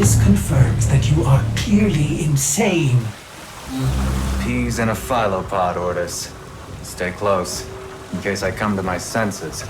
This confirms that you are clearly insane. Peas in a phylopod, Ordis. Stay close, in case I come to my senses.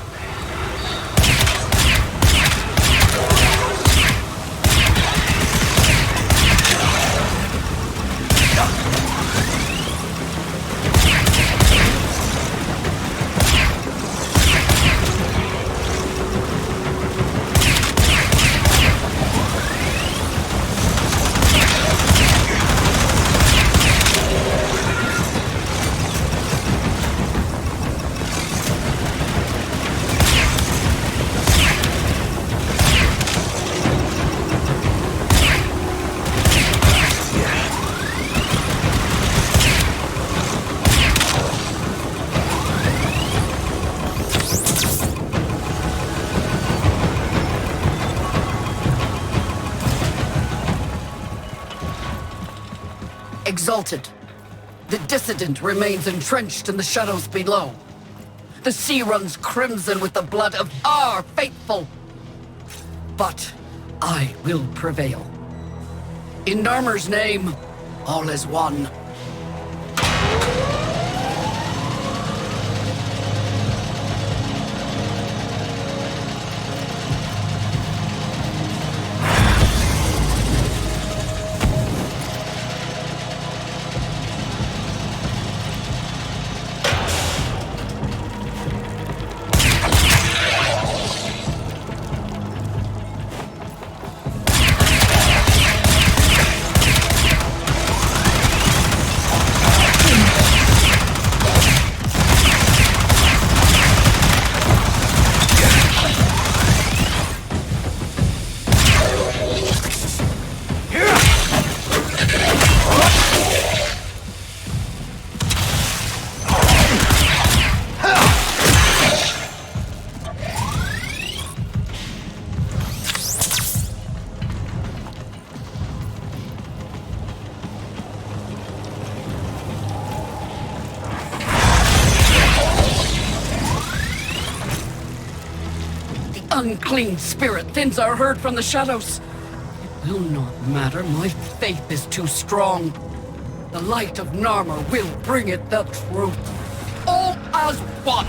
Exalted. The dissident remains entrenched in the shadows below. The sea runs crimson with the blood of our faithful. But I will prevail. In Narmer's name, all is one. Unclean spirit thins our herd from the shadows. It will not matter, my faith is too strong. The light of Narmer will bring it the truth. All as one!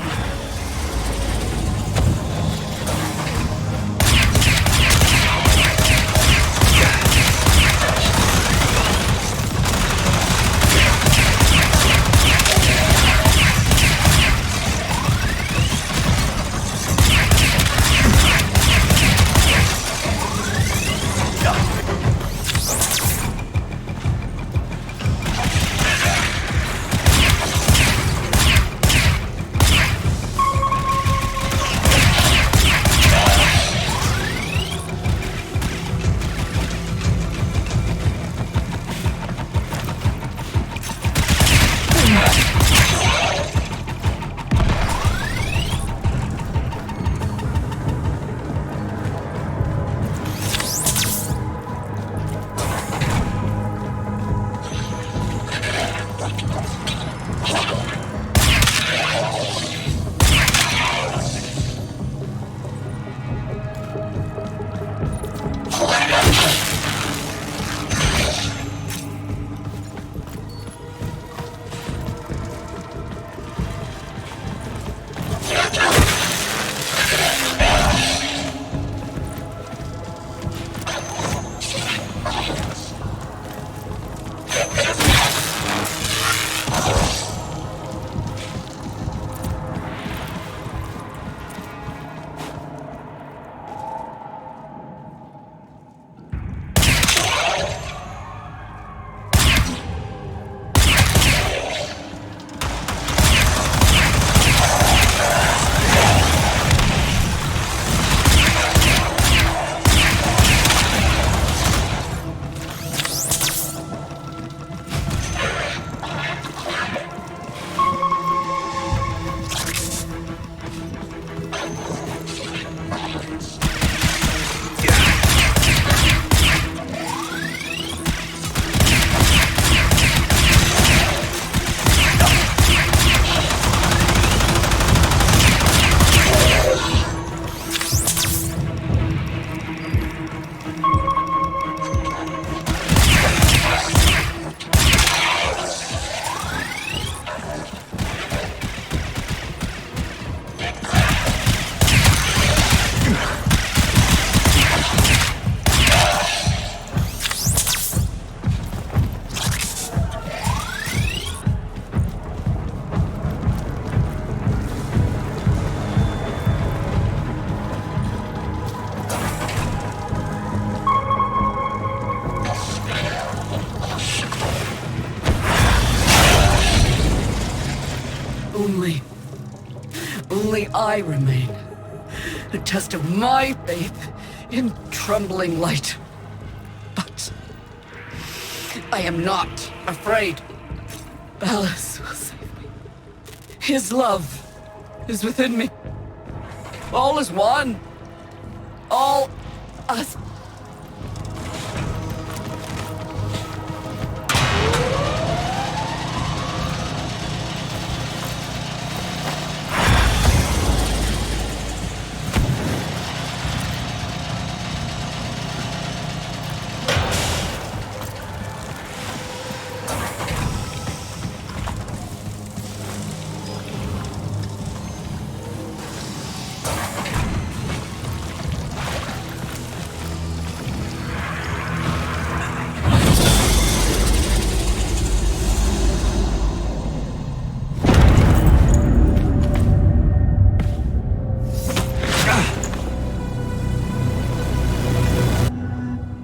I remain. A test of my faith in trembling light. But I am not afraid. Ballas will save me. His love is within me. All is one. All us.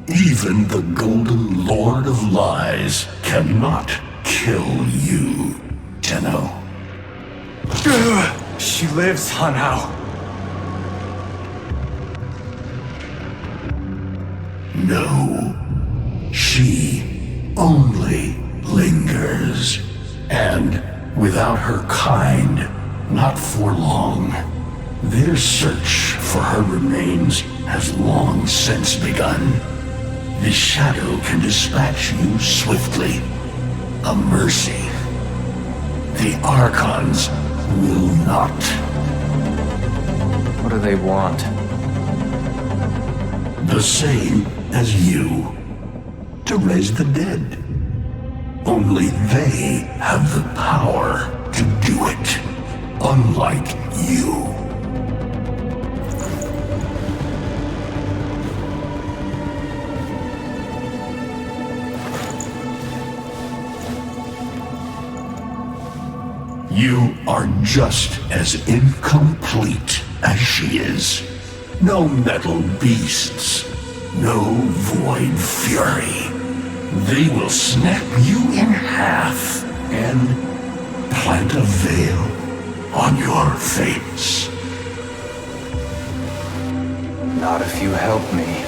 Even the Golden Lord of Lies cannot kill you, Tenno. She lives, Hanao. No, she only lingers. And without her kind, not for long. Their search for her remains has long since begun. The shadow can dispatch you swiftly. A mercy. The Archons will not. What do they want? The same as you. To raise the dead. Only they have the power to do it. Unlike you. You are just as incomplete as she is. No metal beasts, no void fury. They will snap you in half and plant a veil on your face. Not if you help me.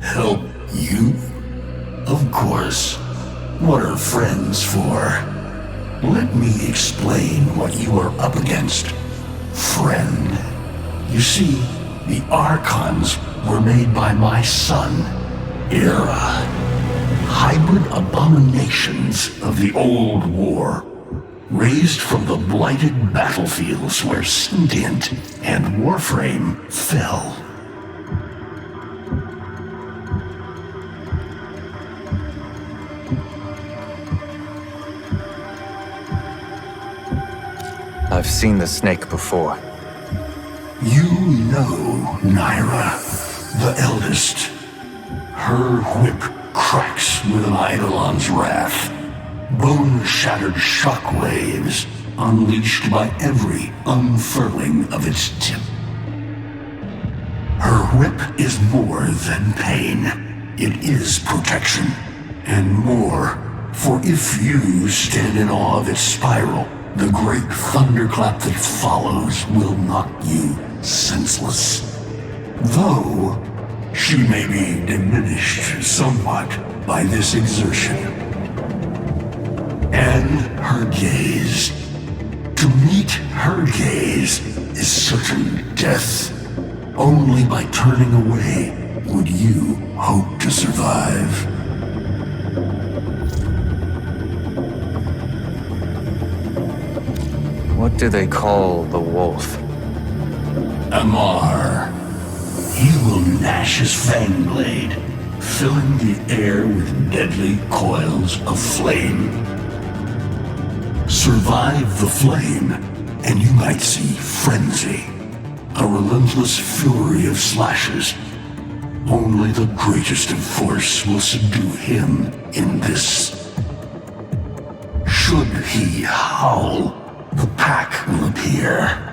Help you? Of course. What are friends for? Let me explain what you are up against, friend. You see, the Archons were made by my son, Era. Hybrid abominations of the old war, raised from the blighted battlefields where Sentient and Warframe fell. I've seen the snake before. You know Naira, the eldest. Her whip cracks with an Eidolon's wrath. Bone-shattered shockwaves unleashed by every unfurling of its tip. Her whip is more than pain. It is protection. And more, for if you stand in awe of its spiral, the great thunderclap that follows will knock you senseless. Though, she may be diminished somewhat by this exertion. And her gaze. To meet her gaze is certain death. Only by turning away would you hope to survive. What do they call the wolf? Amar. He will gnash his fang blade, filling the air with deadly coils of flame. Survive the flame, and you might see frenzy. A relentless fury of slashes. Only the greatest of force will subdue him in this. Should he howl, the pack will appear.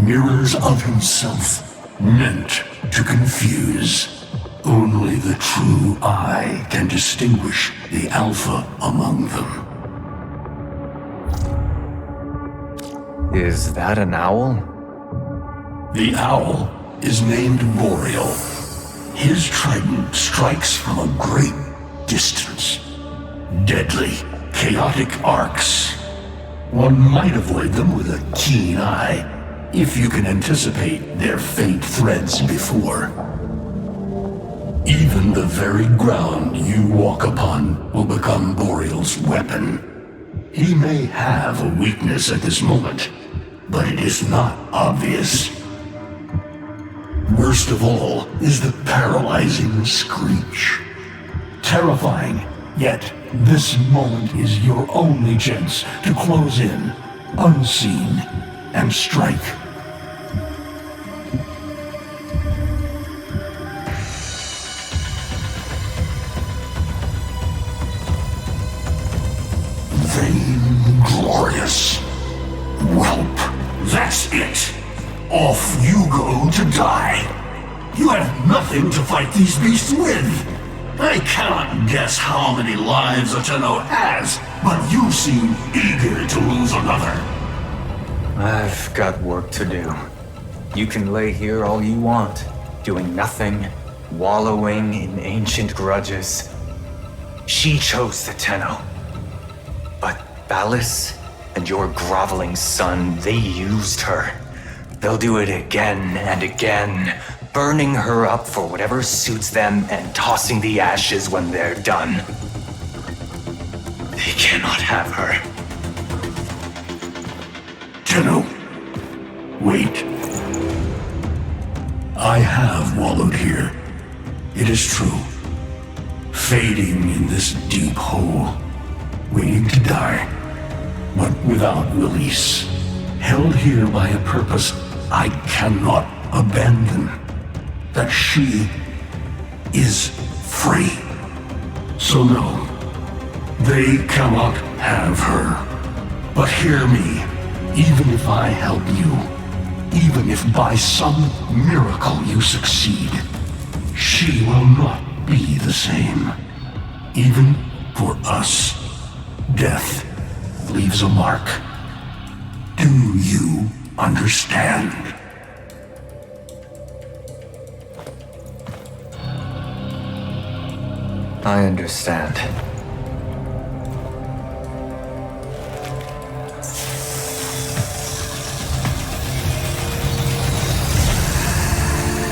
Mirrors of himself, meant to confuse. Only the true eye can distinguish the alpha among them. Is that an owl? The owl is named Boreal. His trident strikes from a great distance. Deadly, chaotic arcs. One might avoid them with a keen eye, if you can anticipate their faint threads before. Even the very ground you walk upon will become Boreal's weapon. He may have a weakness at this moment, but it is not obvious. Worst of all is the paralyzing screech. Terrifying, yet this moment is your only chance to close in, unseen, and strike. Vainglorious. Whelp, that's it. Off you go to die. You have nothing to fight these beasts with. I cannot guess how many lives a Tenno has, but you seem eager to lose another. I've got work to do. You can lay here all you want, doing nothing, wallowing in ancient grudges. She chose the Tenno. But Ballas and your groveling son, they used her. They'll do it again and again, burning her up for whatever suits them and tossing the ashes when they're done. They cannot have her. Tenno, wait. I have wallowed here. It is true. Fading in this deep hole, waiting to die, but without release. Held here by a purpose I cannot abandon. That she is free. So no, they cannot have her. But hear me, even if I help you, even if by some miracle you succeed, she will not be the same. Even for us, death leaves a mark. Do you understand? I understand.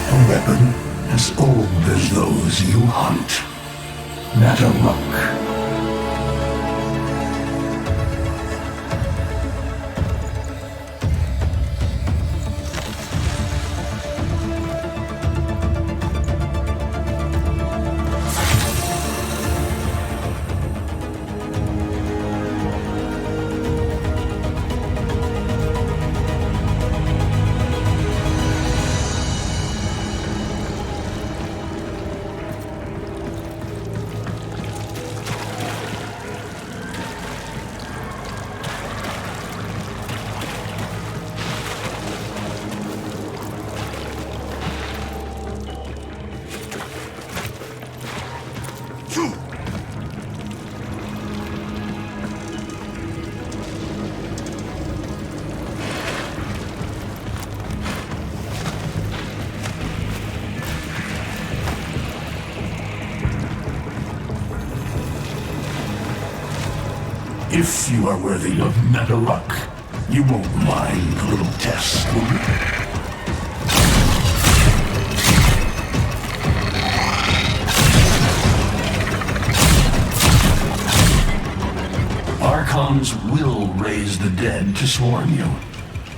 A weapon as old as those you hunt. Nataruk. If you are worthy of Nataruk, you won't mind a little test, will you? Archons will raise the dead to swarm you,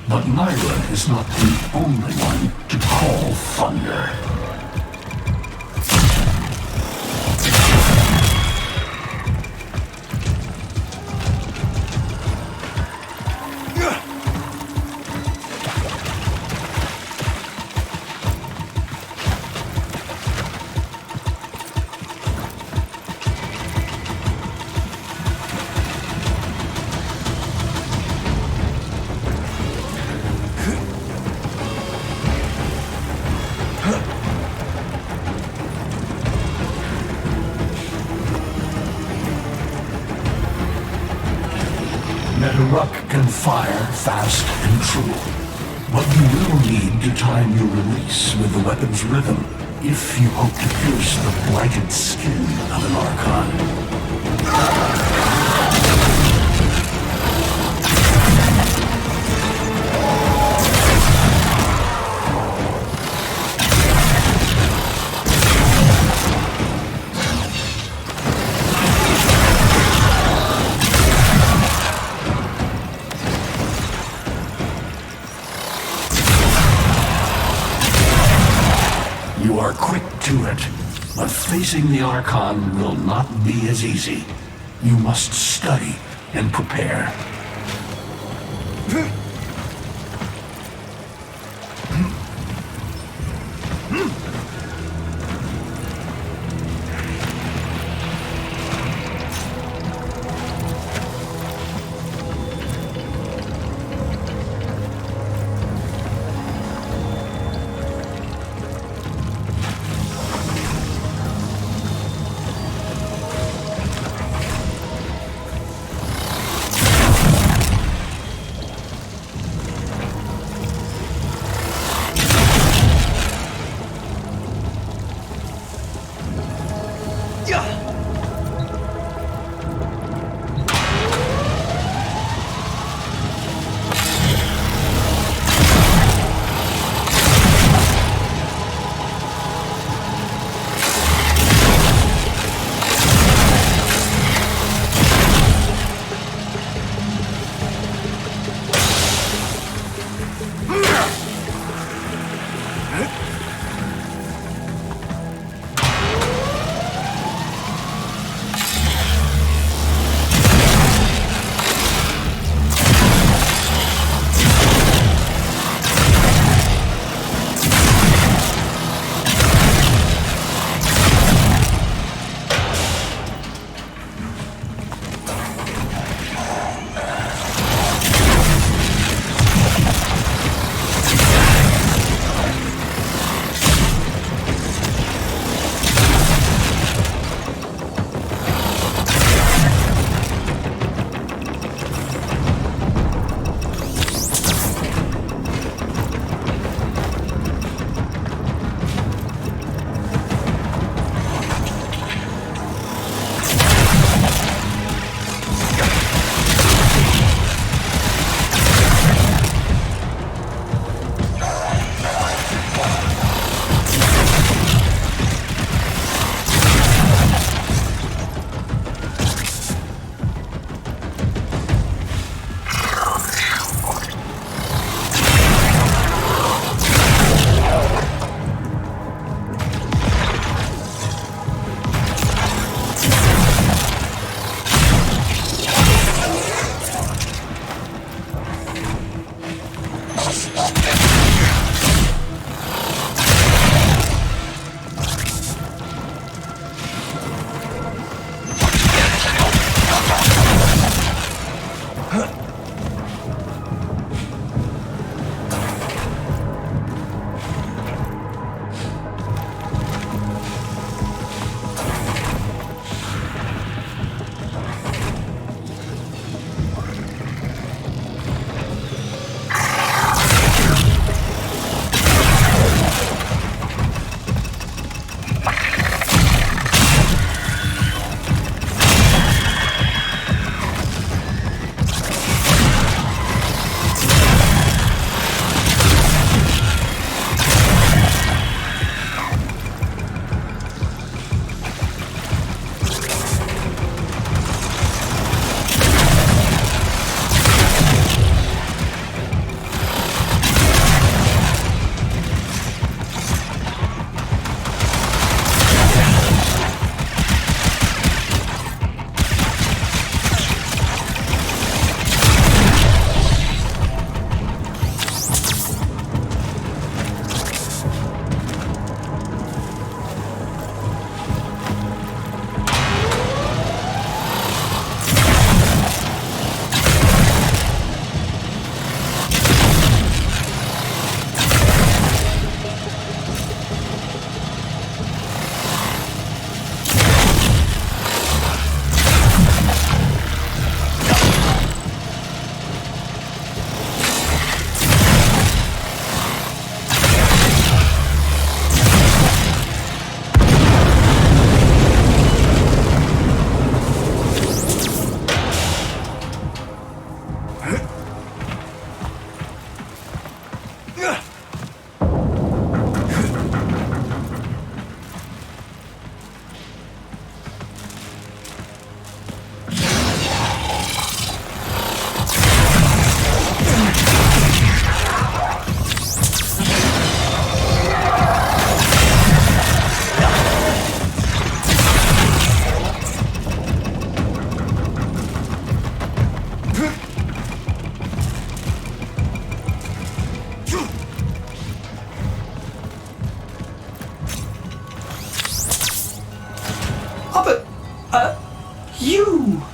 but Nyra is not the only one to call thunder. fire fast and true. But you will need to time your release with the weapon's rhythm if you hope to pierce the blighted skin of an Archon. You are quick to it, but facing the Archon will not be as easy. You must study and prepare.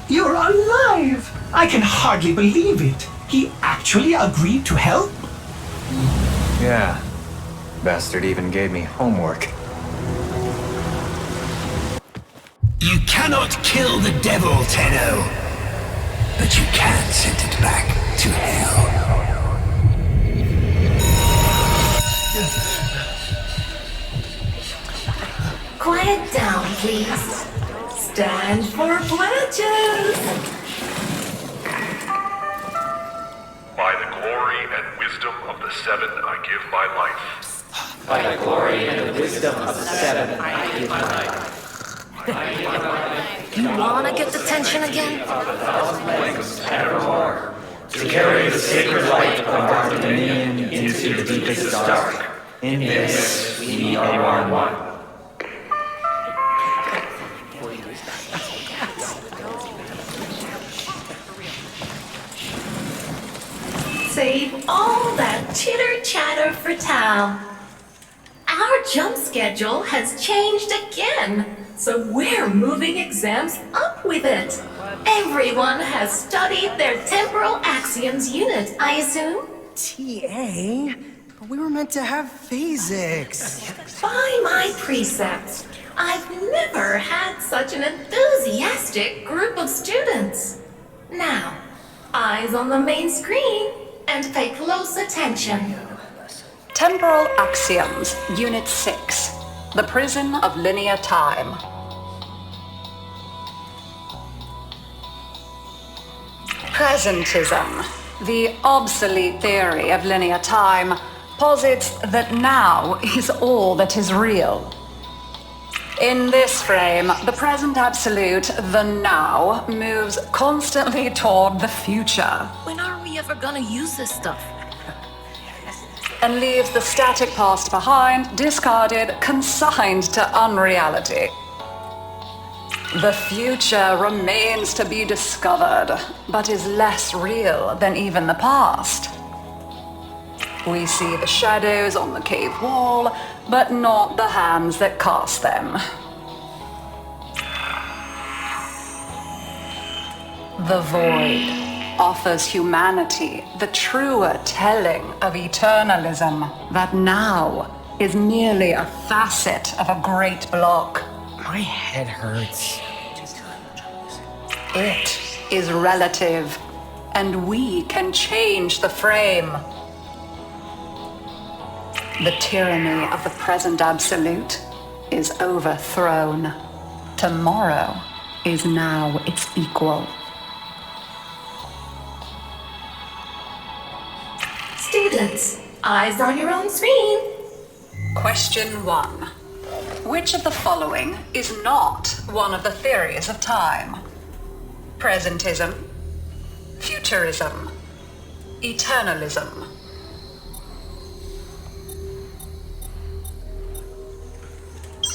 You're alive! I can hardly believe it. He actually agreed to help? Yeah. Bastard even gave me homework. You cannot kill the devil, Tenno. But you can send it back to hell. Quiet down, please. Stand for pledges. By the glory and wisdom of the Seven, I give my life. By the glory and the wisdom of the Seven, I give my life. You wanna get the tension again? Evermore, to carry the sacred light of our dominion into the deepest dark. In this, we are one. Save all that chitter-chatter for Tao. Our jump schedule has changed again, so we're moving exams up with it. Everyone has studied their temporal axioms unit, I assume? TA? But we were meant to have physics. By my precepts, I've never had such an enthusiastic group of students. Now, eyes on the main screen and pay close attention. Temporal Axioms, Unit 6. The Prison of Linear Time. Presentism, the obsolete theory of linear time, posits that now is all that is real. In this frame, the present absolute, the now, moves constantly toward the future. When are we ever gonna use this stuff? And leaves the static past behind, discarded, consigned to unreality. The future remains to be discovered, but is less real than even the past. We see the shadows on the cave wall, but not the hands that cast them. The void offers humanity the truer telling of eternalism, that now is merely a facet of a great block. My head hurts. It is relative, and we can change the frame. The tyranny of the present absolute is overthrown. Tomorrow is now its equal. Students, eyes on your own screen. Question 1. Which of the following is not one of the theories of time? Presentism, futurism, eternalism.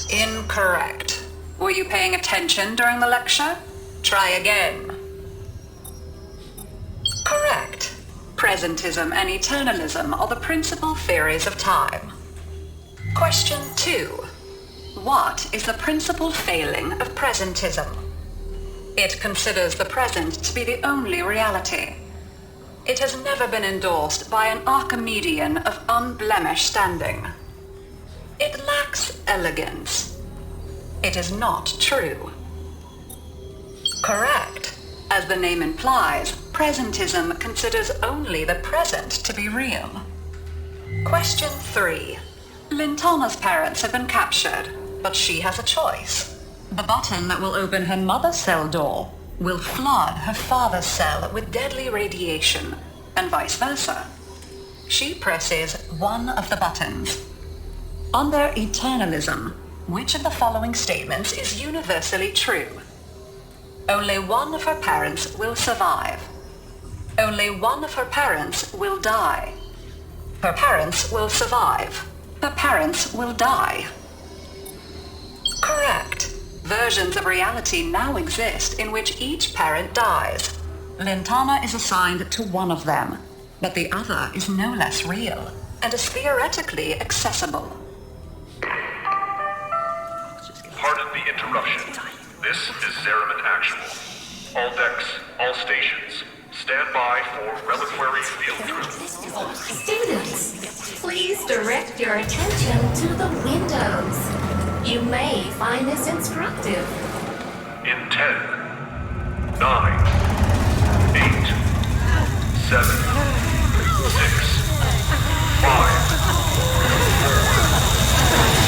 Incorrect. Were you paying attention during the lecture? Try again. Correct. Presentism and eternalism are the principal theories of time. Question 2. What is the principal failing of presentism? It considers the present to be the only reality. It has never been endorsed by an Archimedean of unblemished standing. It lacks elegance. It is not true. Correct. As the name implies, presentism considers only the present to be real. Question 3. Lintana's parents have been captured, but she has a choice. The button that will open her mother's cell door will flood her father's cell with deadly radiation, and vice versa. She presses one of the buttons. Under eternalism, which of the following statements is universally true? Only one of her parents will survive. Only one of her parents will die. Her parents will survive. Her parents will die. Correct. Versions of reality now exist in which each parent dies. Lintana is assigned to one of them, but the other is no less real and is theoretically accessible. Pardon the interruption. This is Zeraman Actual. All decks, all stations, stand by for reliquary field drill. Students, please direct your attention to the windows. You may find this instructive. In 10, 9, 8, 7, 6, 5, 4,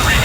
3,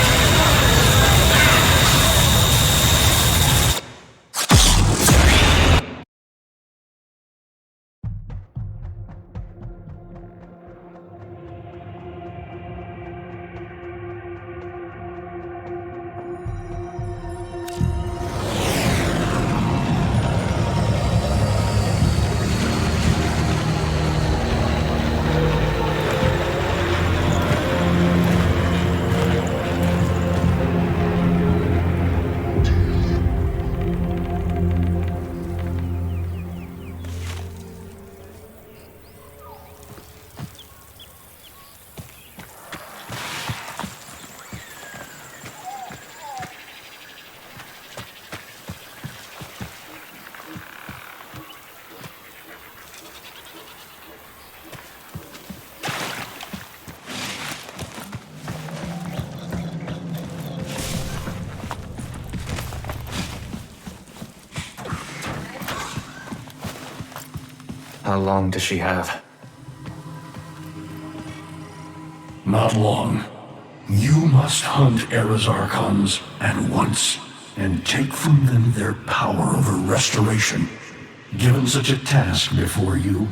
How long does she have? Not long. You must hunt Era's Archons at once, and take from them their power over restoration. Given such a task before you,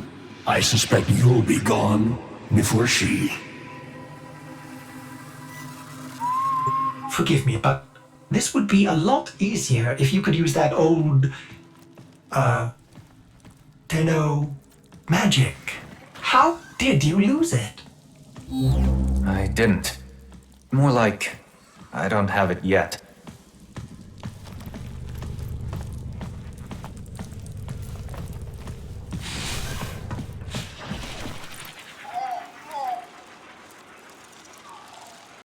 I suspect you'll be gone before she. Forgive me, but this would be a lot easier if you could use that old, Tenno magic. How did you lose it? I didn't. More like, I don't have it yet.